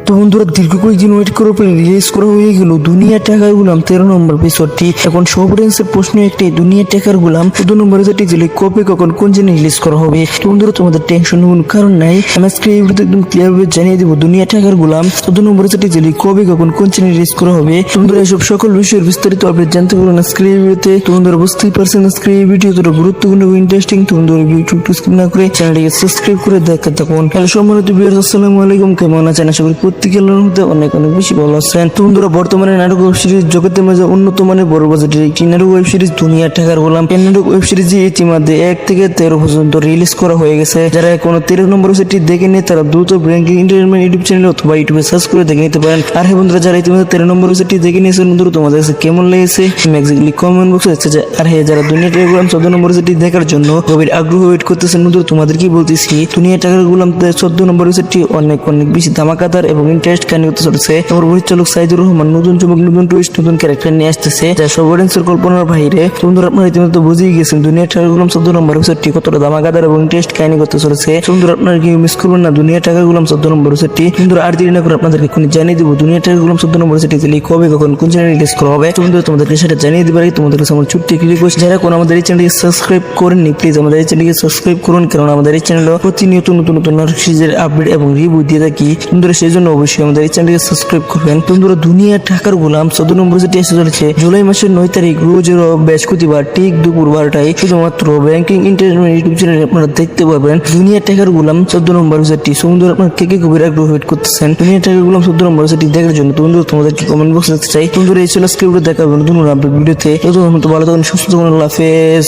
তো বন্ধুরা দীর্ঘ কয়েকদিন ওয়েট করার পরে রিলিজ করা হয়ে গেল দুনিয়া টাকার গুলাম 13 নম্বর এপিসোডটি। এখন সব অডিয়েন্সের প্রশ্ন একটাই, দুনিয়া টাকার গুলাম 14 নম্বর এপিসোডটি দিলে কবে কখন কোন জন্য রিলিজ করা হবে। তো বন্ধুরা তোমাদের টেনশন কোনো কারণ নাই, আমি আজকে এই ভিডিওতে একদম ক্লিয়ার ভাবে জানিয়ে দেবো দুনিয়া টাকার গুলাম 14 নম্বর এপিসোডটি দিলে কবে কখন কোন জন্য রিলিজ করা হবে। তো বন্ধুরা এইসব সকল বিষয়ের বিস্তারিত আপডেট জানতে পারবেন আজকে এই ভিডিওতে। তো বন্ধুরা বুঝতেই পারছেন আজকে এই ভিডিও তোরা গুরুত্বপূর্ণ এবং ইন্টারেস্টিং। তো বন্ধুরা ইউটিউব টু স্কিপ না করে চ্যানেলটিকে সাবস্ক্রাইব করে দেখতে থাকুন। হ্যালো সম্মানিত ভিউয়ার্স, আসসালামু আলাইকুম, কেমন আছেন? আশা করি প্রত্যেকের মধ্যে অনেক অনেক বেশি ভালো আছেন। তো বন্ধুরা বর্তমানে নাটক ওয়েব সিরিজ জগতের মাঝে উন্নত মানের বড় বাজেটের একটি নাটক ওয়েব সিরিজ দুনিয়া টাকার গোলাম। এই নাটক ওয়েব সিরিজ ইতিমধ্যে 1 থেকে 13 পর্যন্ত রিলিজ করা হয়ে গেছে। যারা এখনো 13 নম্বর এপিসোডটি দেখেনি তারা দ্রুত ব্রেকিং এন্টারটেইনমেন্ট ইউটিউব চ্যানেল অথবা ইউটিউবে সার্চ করে দেখে নিতে পারেন। আর হ্যাঁ বন্ধুরা, যারা ইতিমধ্যে 13 নম্বর এপিসোডটি দেখে নিয়েছেন বন্ধুরা, তোমাদের কাছে কেমন লেগেছে এক্স্যাক্টলি কমেন্ট বক্সে লিখতে। আর হ্যাঁ, যারা দুনিয়া টাকার গোলাম 14 নম্বর এপিসোডটি দেখার জন্য গভীর আগ্রহ ওয়েট করতেছেন বন্ধুরা, তোমাদের কি বলতেছি, দুনিয়া টাকার গোলাম 14 নম্বর এপিসোডটি অনেক অনেক বেশি ধামাকাদার এবং ইন্টারেস্ট কাহিনী হতে চলেছে। আমার পরিচালক সাইদুর রহমান নতুন চমক, নতুন টুইস্ট, নতুন ক্যারেক্টার নিয়ে আসতেছে যা সব অডিয়েন্সের কল্পনার বাইরে। বন্ধুরা আপনারা ইতিমধ্যে বুঝেই গেছেন দুনিয়া টাকার গোলাম 14 নম্বর এপিসোডটি কতটা ধামাকাদার এবং ইন্টারেস্ট কাহিনী করতে চলেছে। বন্ধুরা আপনারা কি মিস করবেন না দুনিয়া টাকার গোলাম 14 নম্বর এপিসোডটি। বন্ধুরা আর দেরি না করে আপনাদেরকে এখন জানিয়ে দেবো দুনিয়া টাকার গোলাম 14 নম্বর এপিসোডটি দিলে কবে কখন কোন চ্যানেলে রিলিজ করা হবে। তো বন্ধুরা তোমাদেরকে সেটা জানিয়ে দিবার আগে তোমাদের কাছে আমার ছোট্ট একটি রিকোয়েস্ট, যারা কোনো আমাদের এই চ্যানেলকে সাবস্ক্রাইব করেননি প্লিজ আমাদের এই চ্যানেলকে সাবস্ক্রাইব করুন, কারণ আমাদের এই চ্যানেলে প্রতিনিয়ত নতুন নতুন নাটক সিরিজের আপডেট এবং রিভিউ দিয়ে থাকি। বন্ধুরা সেই জন্য অবশ্যই আমাদের এই চ্যানেলকে সাবস্ক্রাইব করবেন। বন্ধুরা দুনিয়া টাকার গোলাম 14 নম্বর এপিসোডটি এসে চলেছে জুলাই মাসের 9 তারিখ রোজের বৃহস্পতিবার ঠিক দুপুর 12টায় শুধুমাত্র ব্যাংকিং এন্টারটেইনমেন্ট ইউটিউব চ্যানেলে আপনারা দেখতে পাবেন দুনিয়া টাকার গোলাম 14 নম্বর এপিসোডটি। বন্ধুরা আপনারা কে কে খুবই আগ্রহ ওয়েট করতেছেন দুনিয়া টাকার গোলাম 14 নম্বর এপিসোডটি দেখার জন্য। বন্ধুরা তোমাদেরকে কমেন্ট বক্সে লিখতে চাই। বন্ধুরা এই ছিল স্ক্রিপ্টে দেখাবেন নতুন আপডেট ভিডিওতে। ভালো থাকুন, সুস্থ থাকুন, আল্লাহ হাফেজ।